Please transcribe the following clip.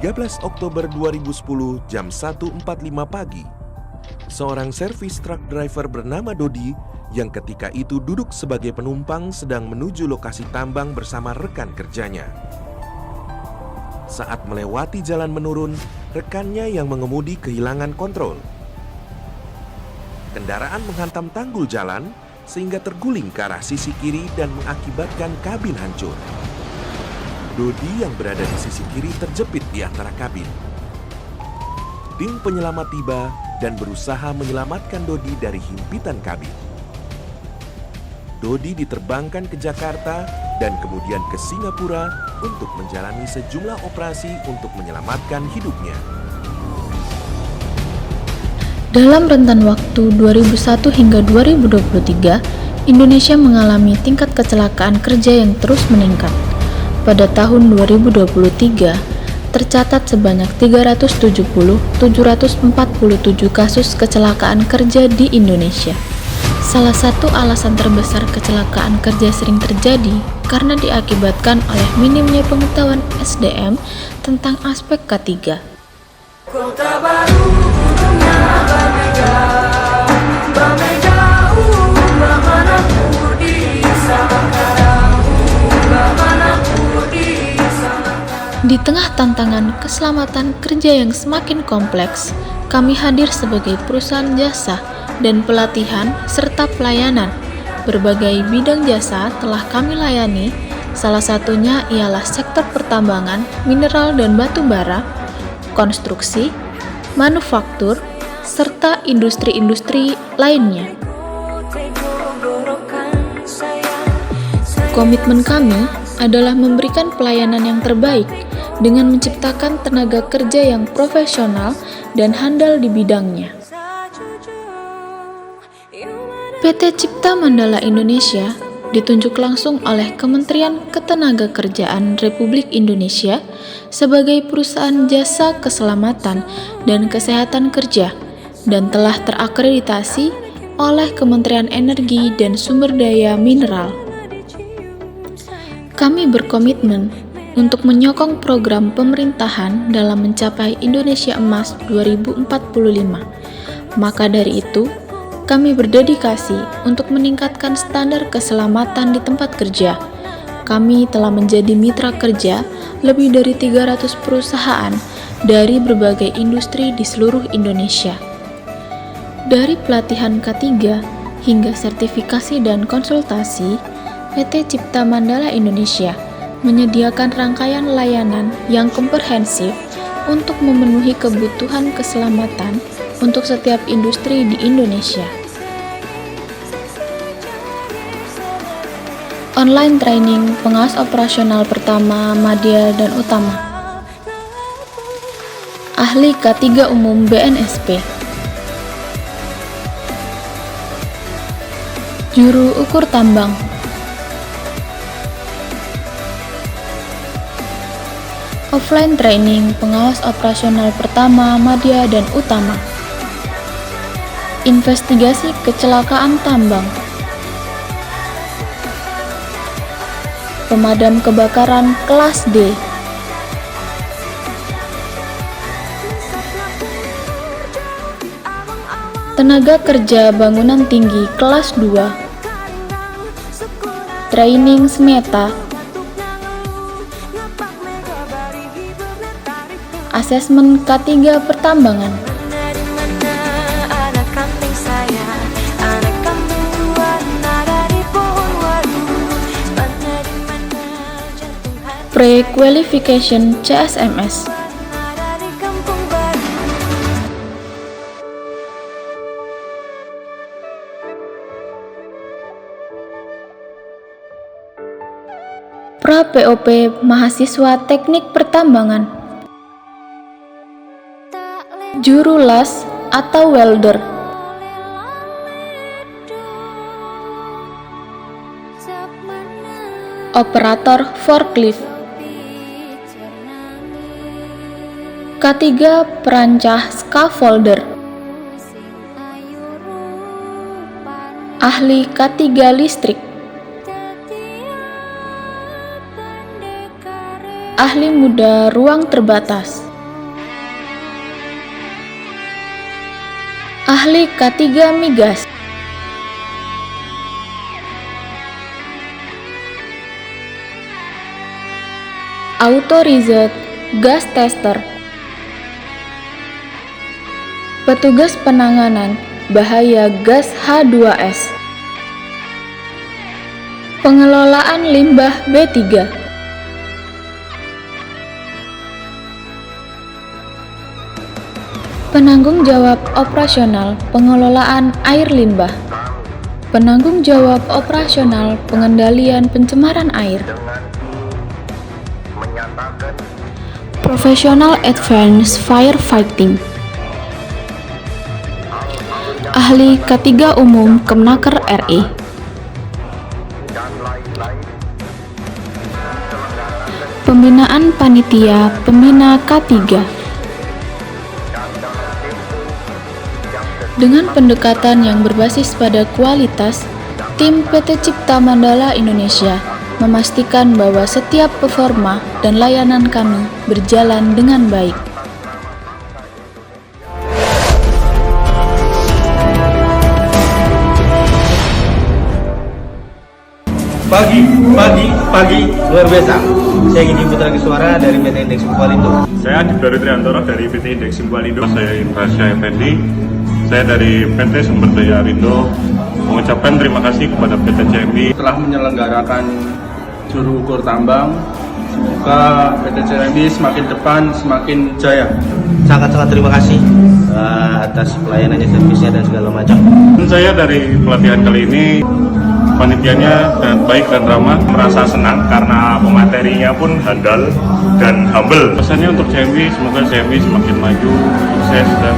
13 Oktober 2010 jam 1.45 pagi, seorang servis truk driver bernama Dodi yang ketika itu duduk sebagai penumpang sedang menuju lokasi tambang bersama rekan kerjanya. Saat melewati jalan menurun, rekannya yang mengemudi kehilangan kontrol. Kendaraan menghantam tanggul jalan sehingga terguling ke arah sisi kiri dan mengakibatkan kabin hancur. Dodi yang berada di sisi kiri terjepit di antara kabin. Tim penyelamat tiba dan berusaha menyelamatkan Dodi dari himpitan kabin. Dodi diterbangkan ke Jakarta dan kemudian ke Singapura untuk menjalani sejumlah operasi untuk menyelamatkan hidupnya. Dalam rentan waktu 2001 hingga 2023, Indonesia mengalami tingkat kecelakaan kerja yang terus meningkat. Pada tahun 2023, tercatat sebanyak 370.747 kasus kecelakaan kerja di Indonesia. Salah satu alasan terbesar kecelakaan kerja sering terjadi karena diakibatkan oleh minimnya pengetahuan SDM tentang aspek K3. Kota baru gunungnya Bamega, Bamanaku di Samakarang, Bamanaku di Samakarang. Di tengah tantangan keselamatan kerja yang semakin kompleks, kami hadir sebagai perusahaan jasa dan pelatihan serta pelayanan. Berbagai bidang jasa telah kami layani, salah satunya ialah sektor pertambangan, mineral dan batu bara, konstruksi, manufaktur, serta industri-industri lainnya. Komitmen kami adalah memberikan pelayanan yang terbaik dengan menciptakan tenaga kerja yang profesional dan handal di bidangnya. PT Cipta Mandala Indonesia ditunjuk langsung oleh Kementerian Ketenagakerjaan Republik Indonesia sebagai perusahaan jasa keselamatan dan kesehatan kerja dan telah terakreditasi oleh Kementerian Energi dan Sumber Daya Mineral. Kami berkomitmen untuk menyokong program pemerintahan dalam mencapai Indonesia Emas 2045. Maka dari itu, kami berdedikasi untuk meningkatkan standar keselamatan di tempat kerja. Kami telah menjadi mitra kerja lebih dari 300 perusahaan dari berbagai industri di seluruh Indonesia. Dari pelatihan K3 hingga sertifikasi dan konsultasi, PT Cipta Mandala Indonesia menyediakan rangkaian layanan yang komprehensif untuk memenuhi kebutuhan keselamatan untuk setiap industri di Indonesia. Online training pengawas operasional pertama, madya, dan utama. Ahli K3 Umum BNSP. Juru ukur tambang. Offline training pengawas operasional pertama, madya, dan utama. Investigasi kecelakaan tambang. Pemadam kebakaran kelas D. Tenaga kerja bangunan tinggi kelas 2. Training Smeta. Asesmen K3 pertambangan. Pre-qualification CSMS. Pra-POP mahasiswa teknik pertambangan. Juru las atau welder. Operator forklift. K3 perancah scaffolder. Ahli K3 listrik. Ahli muda ruang terbatas. Ahli K3 Migas. Auto-Riset Gas Tester. Petugas penanganan bahaya gas H2S. Pengelolaan limbah B3. Penanggung jawab operasional pengelolaan air limbah. Penanggung jawab operasional pengendalian pencemaran air. Professional Advanced Firefighting. Ahli K3 Umum Kemnaker RI. Pembinaan Panitia Pembina K3. Dengan pendekatan yang berbasis pada kualitas, tim PT Cipta Mandala Indonesia memastikan bahwa setiap performa dan layanan kami berjalan dengan baik. Pagi, luar biasa. Saya Gigi Putra Suara dari PT Indeks Kualindo. Saya Adibdaru Triantoro dari PT Indeks Kualindo. Saya Indrasya Effendi. Saya dari PT Sumber Daya Arindo. Mengucapkan terima kasih kepada PT CMI telah menyelenggarakan juru ukur tambang. Semoga PT CMI semakin depan, semakin jaya. Sangat-sangat terima kasih atas pelayanannya, servisnya dan segala macam. Saya dari pelatihan kali ini, panitianya sangat baik dan ramah, merasa senang karena pematerinya pun handal dan humble. Pesannya untuk CMI, semoga CMI semakin maju, sukses dan